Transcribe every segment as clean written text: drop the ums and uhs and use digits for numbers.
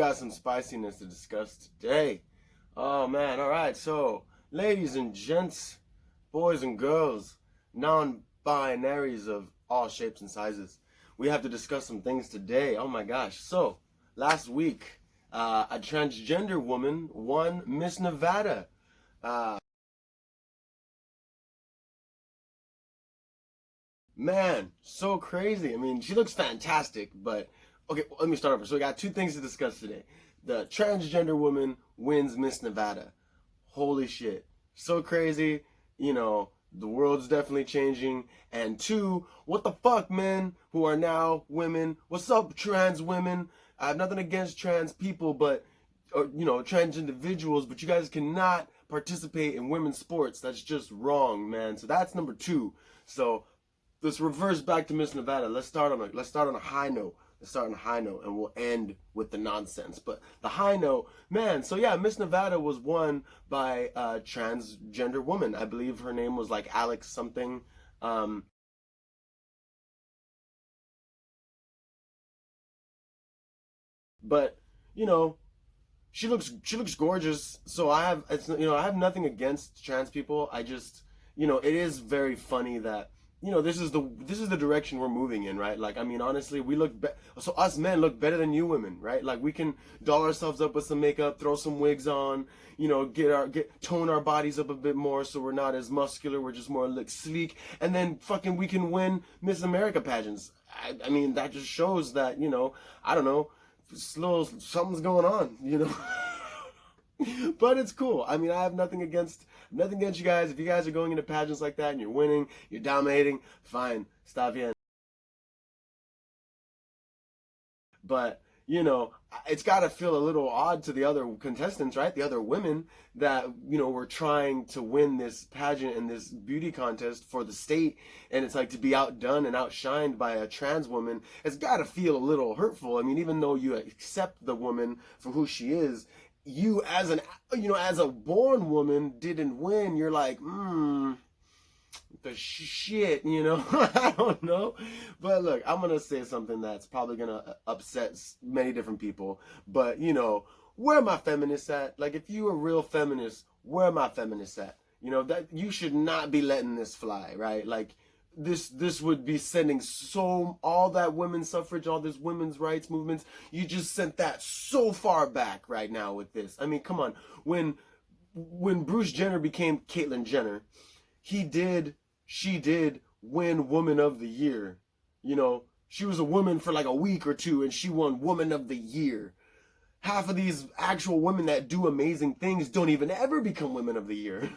got some spiciness to discuss today. Oh man, alright, so ladies and gents, boys and girls, non-binaries of all shapes and sizes, we have to discuss some things today. Oh my gosh. So, last week, a transgender woman won Miss Nevada. Uh, Man, so crazy. I mean, she looks fantastic, but okay, let me start over. So we got two things to discuss today. The transgender woman wins Miss Nevada. Holy shit. So crazy. The world's definitely changing. And two, what the fuck, men who are now women? What's up, trans women? I have nothing against trans people, but or trans individuals, but you guys cannot participate in women's sports. That's just wrong, man. So that's number two. So let's reverse back to Miss Nevada. Let's start on a high note. And we'll end with the nonsense. But the high note, man. So yeah, Miss Nevada was won by a transgender woman. I believe her name was like Alex something. But you know, she looks gorgeous. So I have nothing against trans people. I just it is very funny that this is the direction we're moving in, right? Like, I mean, honestly, so us men look better than you women, right? Like, we can doll ourselves up with some makeup, throw some wigs on, tone our bodies up a bit more so we're not as muscular, we're just more like sleek, and then fucking we can win Miss America pageants. I mean, that just shows that, I don't know, something's going on. But it's cool. I mean, I have nothing against you guys. If you guys are going into pageants like that and you're winning, you're dominating, fine, stop bien. But it's got to feel a little odd to the other contestants, right? The other women that were trying to win this pageant and this beauty contest for the state, and it's like to be outdone and outshined by a trans woman. It's got to feel a little hurtful. I mean, even though you accept the woman for who she is, you as a born woman didn't win. You're like, the shit, I don't know. But look, I'm gonna say something that's probably gonna upset many different people. But where are my feminists at? Like, if you a real feminist, where are my feminists at? That you should not be letting this fly, right? Like, this would be sending all that women's suffrage, all this women's rights movements. You just sent that so far back right now with this. I mean, come on. When Bruce Jenner became Caitlyn Jenner, she did win Woman of the Year. She was a woman for like a week or two, and she won Woman of the Year. Half of these actual women that do amazing things don't even ever become Women of the Year.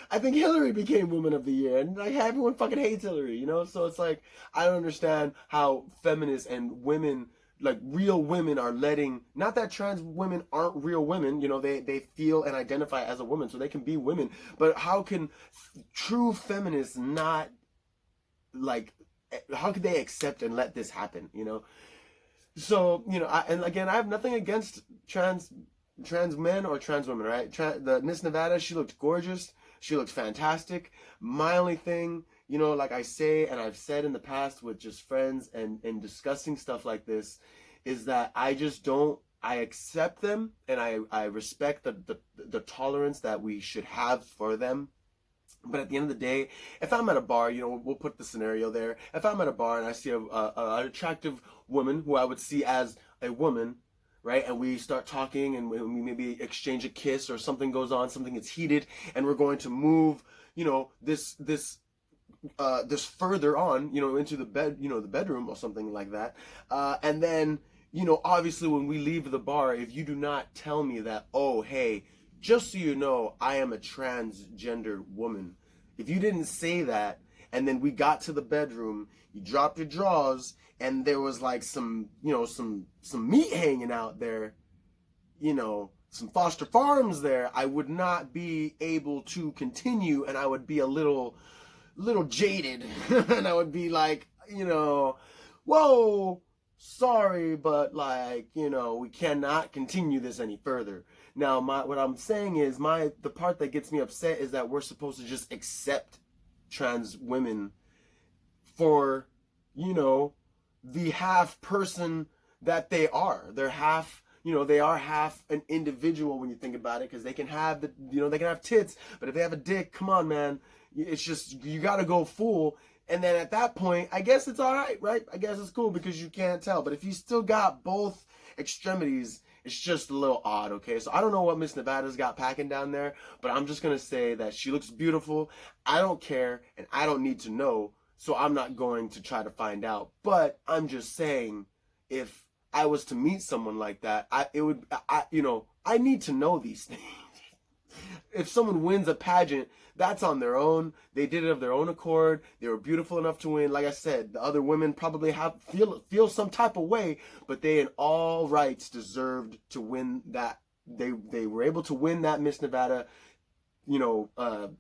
I think Hillary became Woman of the Year, and like everyone fucking hates Hillary, So it's like, I don't understand how feminists and women, like real women, are letting, not that trans women aren't real women, they feel and identify as a woman, so they can be women, but how can true feminists not, like, how could they accept and let this happen, So, and again, I have nothing against trans men or trans women, right? The Miss Nevada, she looked gorgeous. She looked fantastic. My only thing, like I say, and I've said in the past with just friends and discussing stuff like this, is that I accept them, and I respect the tolerance that we should have for them. But at the end of the day, if I'm at a bar, we'll put the scenario there. If I'm at a bar and I see an attractive woman who I would see as a woman, right? And we start talking, and we maybe exchange a kiss, or something goes on, something gets heated, and we're going to move, this further on, into the the bedroom or something like that. And then, obviously when we leave the bar, if you do not tell me that, oh, hey, just so you know, I am a transgender woman. If you didn't say that, and then we got to the bedroom, you dropped your drawers, and there was like some meat hanging out there, some Foster Farms there, I would not be able to continue, and I would be a little jaded, and I would be like, whoa, sorry, but like, we cannot continue this any further. Now, what I'm saying is, the part that gets me upset is that we're supposed to just accept trans women for, the half person that they are. They're half, they are half an individual when you think about it, because they can have they can have tits, but if they have a dick, come on, man, it's just, you got to go full. And then at that point, I guess it's all right, right? I guess it's cool because you can't tell. But if you still got both extremities, it's just a little odd, okay? So I don't know what Miss Nevada's got packing down there, but I'm just going to say that she looks beautiful. I don't care, and I don't need to know, so I'm not going to try to find out. But I'm just saying, if I was to meet someone like that, I need to know these things. If someone wins a pageant, that's on their own. They did it of their own accord. They were beautiful enough to win. Like I said, the other women probably feel some type of way, but they in all rights deserved to win that. They were able to win that Miss Nevada,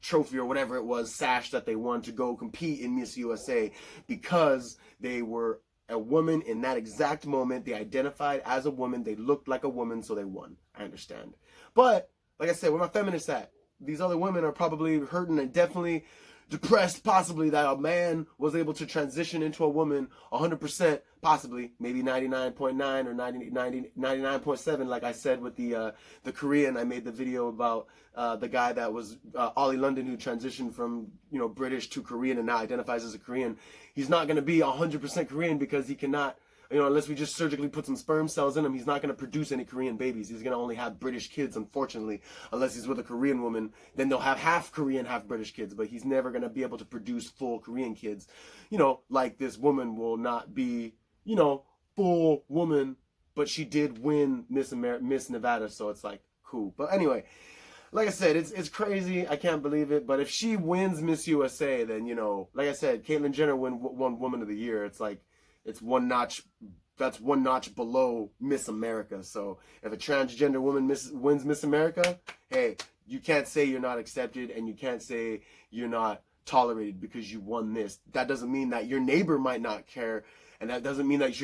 trophy or whatever it was, sash that they won to go compete in Miss USA, because they were a woman in that exact moment. They identified as a woman. They looked like a woman, so they won. I understand. But like I said, where my feminists at? These other women are probably hurting and definitely depressed, possibly, that a man was able to transition into a woman 100%, possibly, maybe 99.9 or 99.7, like I said with the Korean. I made the video about the guy that was Ollie London, who transitioned from British to Korean and now identifies as a Korean. He's not going to be 100% Korean because he cannot, unless we just surgically put some sperm cells in him, he's not going to produce any Korean babies. He's going to only have British kids, unfortunately, unless he's with a Korean woman. Then they'll have half Korean, half British kids, but he's never going to be able to produce full Korean kids. Like this woman will not be, full woman, but she did win Miss Nevada, so it's like, cool. But anyway, like I said, it's crazy. I can't believe it. But if she wins Miss USA, then, like I said, Caitlyn Jenner won Woman of the Year. It's like, it's one notch below Miss America. So if a transgender woman wins Miss America, hey, you can't say you're not accepted, and you can't say you're not tolerated because you won this. That doesn't mean that your neighbor might not care, and that doesn't mean that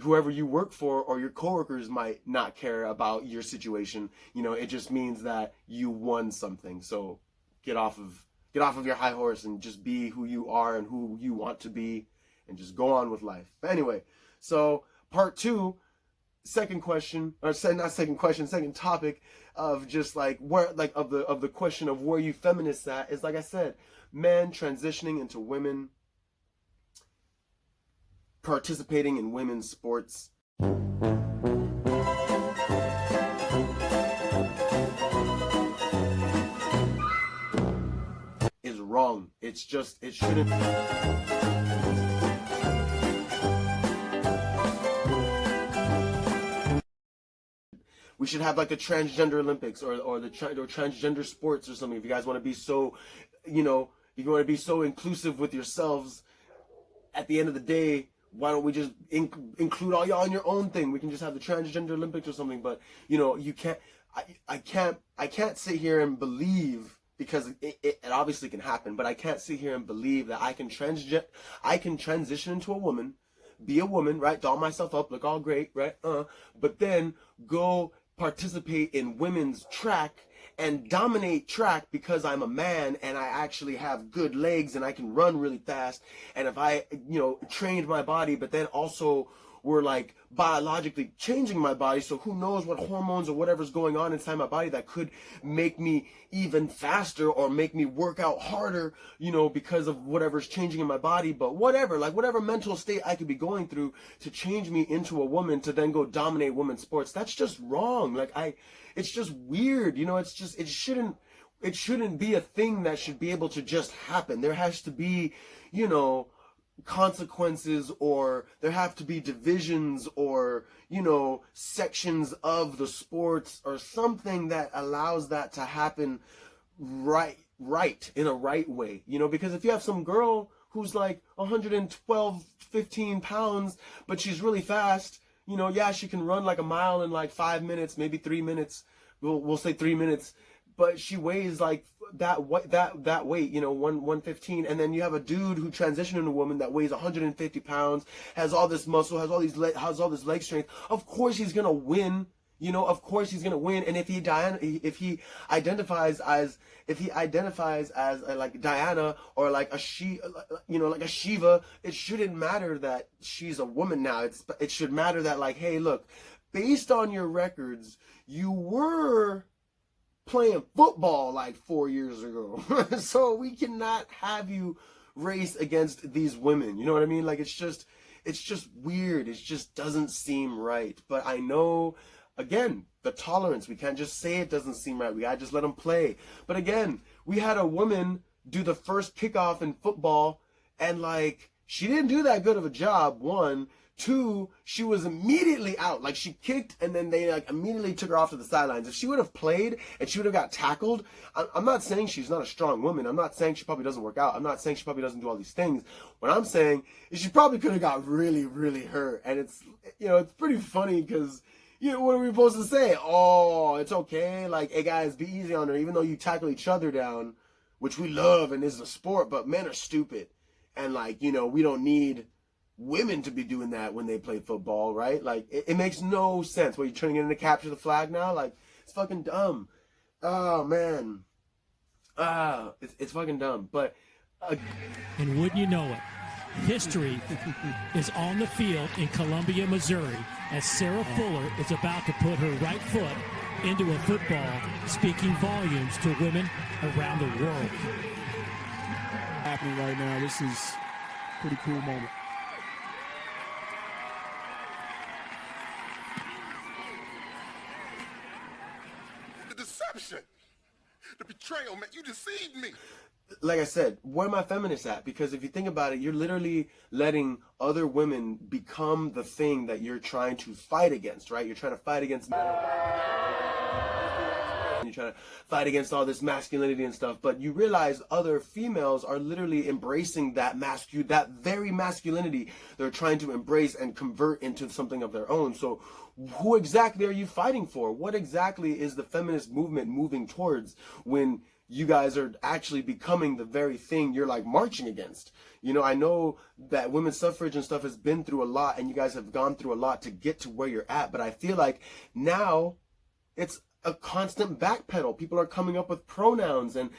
whoever you work for or your coworkers might not care about your situation. It just means that you won something. So get off of your high horse and just be who you are and who you want to be, and just go on with life. But anyway, so part two, second topic of just like where, like of the question of where you feminists at, is, like I said, men transitioning into women, participating in women's sports. Is wrong. It shouldn't. We should have like the transgender Olympics or transgender sports or something. If you guys want to be so, if you want to be so inclusive with yourselves, at the end of the day, why don't we just include all y'all in your own thing? We can just have the transgender Olympics or something. But you can't. I can't sit here and believe, because it obviously can happen, but I can't sit here and believe that I can transition into a woman, be a woman, right? Doll myself up, look all great, right? But then go participate in women's track and dominate track because I'm a man and I actually have good legs and I can run really fast. And if I, trained my body, but then also were like biologically changing my body, so who knows what hormones or whatever's going on inside my body that could make me even faster or make me work out harder, because of whatever's changing in my body. But whatever mental state I could be going through to change me into a woman to then go dominate women's sports, that's just wrong. It's just weird, it shouldn't be a thing that should be able to just happen. There has to be, consequences, or there have to be divisions, or sections of the sports, or something that allows that to happen right in a right way, because if you have some girl who's like 112, 15 pounds, but she's really fast, yeah, she can run like a mile in like 5 minutes, maybe 3 minutes, we'll say 3 minutes, but she weighs like that weight, 115, and then you have a dude who transitioned into a woman that weighs 150 pounds, has all this muscle, has all this leg strength. Of course he's gonna win. You know, of course he's gonna win. And if he identifies as like Diana or like like a Shiva, it shouldn't matter that she's a woman now. It should matter that, like, hey, look, based on your records, you were playing football like 4 years ago. So we cannot have you race against these women. You know what I mean? Like, it's just weird. It just doesn't seem right. But I know, again, the tolerance. We can't just say it doesn't seem right. We gotta just let them play. But again, we had a woman do the first kickoff in football, and like, she didn't do that good of a job, one. Two, she was immediately out. Like, she kicked and then they like immediately took her off to the sidelines. If she would have played and she would have got tackled, I'm not saying she's not a strong woman. I'm not saying she probably doesn't work out. I'm not saying she probably doesn't do all these things. What I'm saying is she probably could have got really, really hurt. And it's, it's pretty funny because, what are we supposed to say? Oh, it's okay. Like, hey guys, be easy on her. Even though you tackle each other down, which we love and is a sport, but men are stupid. And like, we don't need women to be doing that when they play football, right? Like, it makes no sense. What, you turning it into capture the flag now? Like, it's fucking dumb. Oh, man. It's fucking dumb. But and wouldn't you know it, history is on the field in Columbia, Missouri, as Sarah Fuller is about to put her right foot into a football, speaking volumes to women around the world. Happening right now. This is a pretty cool moment. Deception, the betrayal, man. You deceived me. Like I said, where are my feminists at? Because if you think about it, you're literally letting other women become the thing that you're trying to fight against, right? You're trying to fight against men. You're trying to fight against all this masculinity and stuff, but you realize other females are literally embracing that very masculinity they're trying to embrace and convert into something of their own. So who exactly are you fighting for? What exactly is the feminist movement moving towards when you guys are actually becoming the very thing you're like marching against? I know that women's suffrage and stuff has been through a lot, and you guys have gone through a lot to get to where you're at, but I feel like now it's a constant backpedal. People are coming up with pronouns and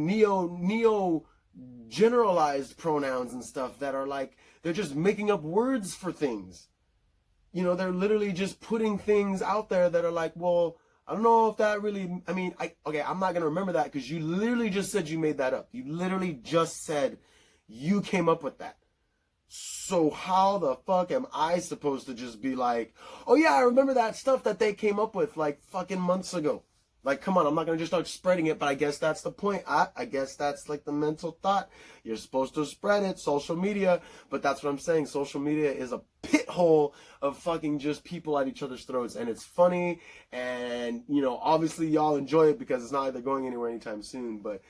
neo generalized pronouns and stuff that are like, they're just making up words for things. They're literally just putting things out there that are like, well, I don't know if that really, I'm not going to remember that because you literally just said you made that up. You literally just said you came up with that. So how the fuck am I supposed to just be like, oh yeah, I remember that stuff that they came up with like fucking months ago? Like, come on, I'm not going to just start spreading it, but I guess that's the point. I guess that's like the mental thought. You're supposed to spread it, social media, but that's what I'm saying. Social media is a pit hole of fucking just people at each other's throats, and it's funny, and, obviously y'all enjoy it because it's not like they're going anywhere anytime soon, but,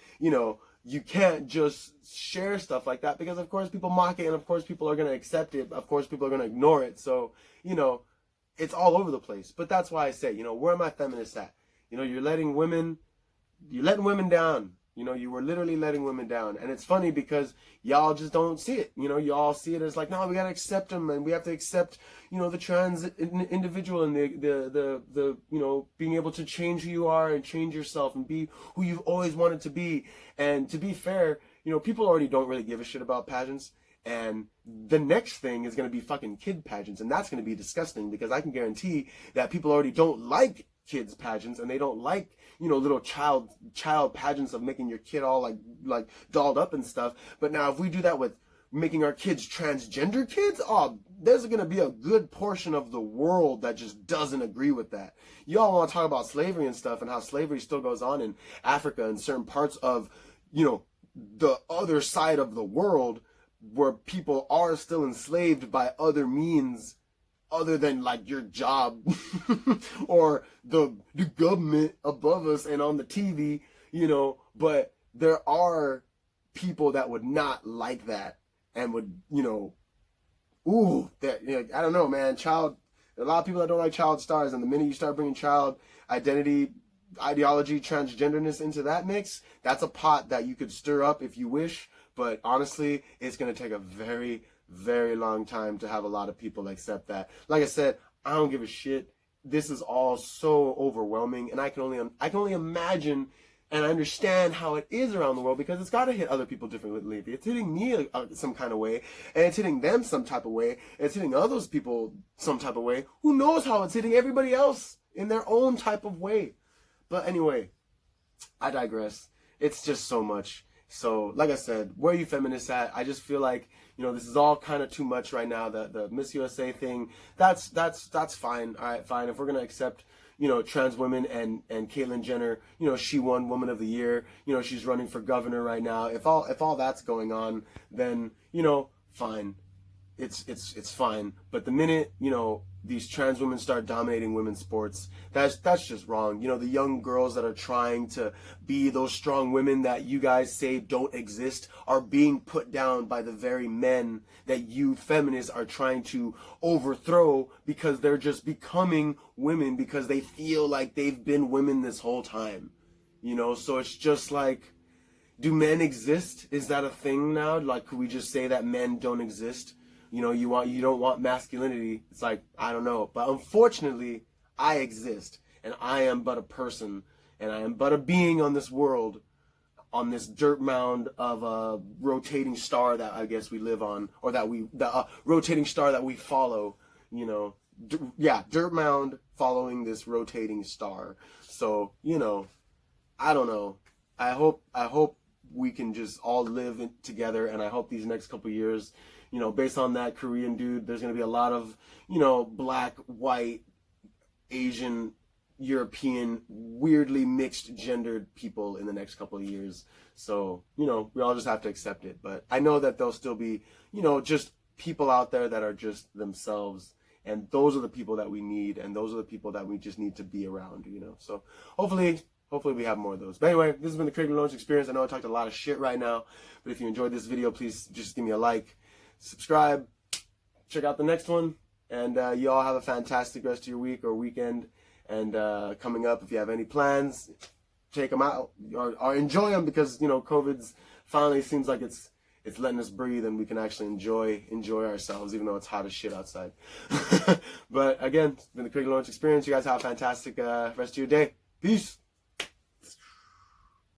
you can't just share stuff like that because, of course, people mock it, and, of course, people are going to accept it. Of course, people are going to ignore it. So, it's all over the place. But that's why I say, where are my feminists at? You're letting women down. You were literally letting women down. And it's funny because y'all just don't see it. Y'all see it as like, no, we got to accept them, and we have to accept, the trans individual and the being able to change who you are and change yourself and be who you've always wanted to be. And to be fair, people already don't really give a shit about pageants. And the next thing is going to be fucking kid pageants. And that's going to be disgusting because I can guarantee that people already don't like kids pageants, and they don't like, little child pageants of making your kid all like dolled up and stuff. But now if we do that with making our kids transgender kids, there's going to be a good portion of the world that just doesn't agree with that. Y'all want to talk about slavery and stuff and how slavery still goes on in Africa and certain parts of, the other side of the world where people are still enslaved by other means other than like your job or the government above us and on the TV, but there are people that would not like that and would, I don't know, man, a lot of people that don't like child stars, and the minute you start bringing child identity, ideology, transgenderness into that mix, that's a pot that you could stir up if you wish, but honestly, it's going to take a very, very long time to have a lot of people accept that. Like I said, I don't give a shit this is all so overwhelming, and I can only imagine and I understand how it is around the world, because it's got to hit other people differently. It's hitting me some kind of way, and it's hitting them some type of way, and it's hitting other people some type of way. Who knows how it's hitting everybody else in their own type of way. But anyway, I digress. It's just so much. So, like I said, where are you feminists at? I just feel like, this is all kind of too much right now. The Miss USA thing, that's fine. All right, fine. If we're going to accept, trans women and Caitlyn Jenner, she won Woman of the Year. She's running for governor right now. If all that's going on, then, fine. It's fine. But the minute, these trans women start dominating women's sports, that's just wrong. The young girls that are trying to be those strong women that you guys say don't exist are being put down by the very men that you feminists are trying to overthrow, because they're just becoming women because they feel like they've been women this whole time. So it's just like, do men exist? Is that a thing now? Like, could we just say that men don't exist? You don't want masculinity. It's like, I don't know. But unfortunately, I exist. And I am but a person. And I am but a being on this world, on this dirt mound of a rotating star that I guess we live on. Or the rotating star that we follow. Dirt mound following this rotating star. So, I don't know. I hope we can just all live together. And I hope these next couple years, based on that Korean dude, there's going to be a lot of, black, white, Asian, European, weirdly mixed gendered people in the next couple of years. So, we all just have to accept it. But I know that there'll still be, just people out there that are just themselves. And those are the people that we need. And those are the people that we just need to be around, So hopefully we have more of those. But anyway, this has been the Craig Malone Experience. I know I talked a lot of shit right now. But if you enjoyed this video, please just give me a like. Subscribe, check out the next one, and you all have a fantastic rest of your week or weekend. And coming up, if you have any plans, take them out or enjoy them, because COVID's finally seems like it's letting us breathe, and we can actually enjoy ourselves, even though it's hot as shit outside. But again, it's been the Craig Lawrence Experience. You guys have a fantastic rest of your day. Peace.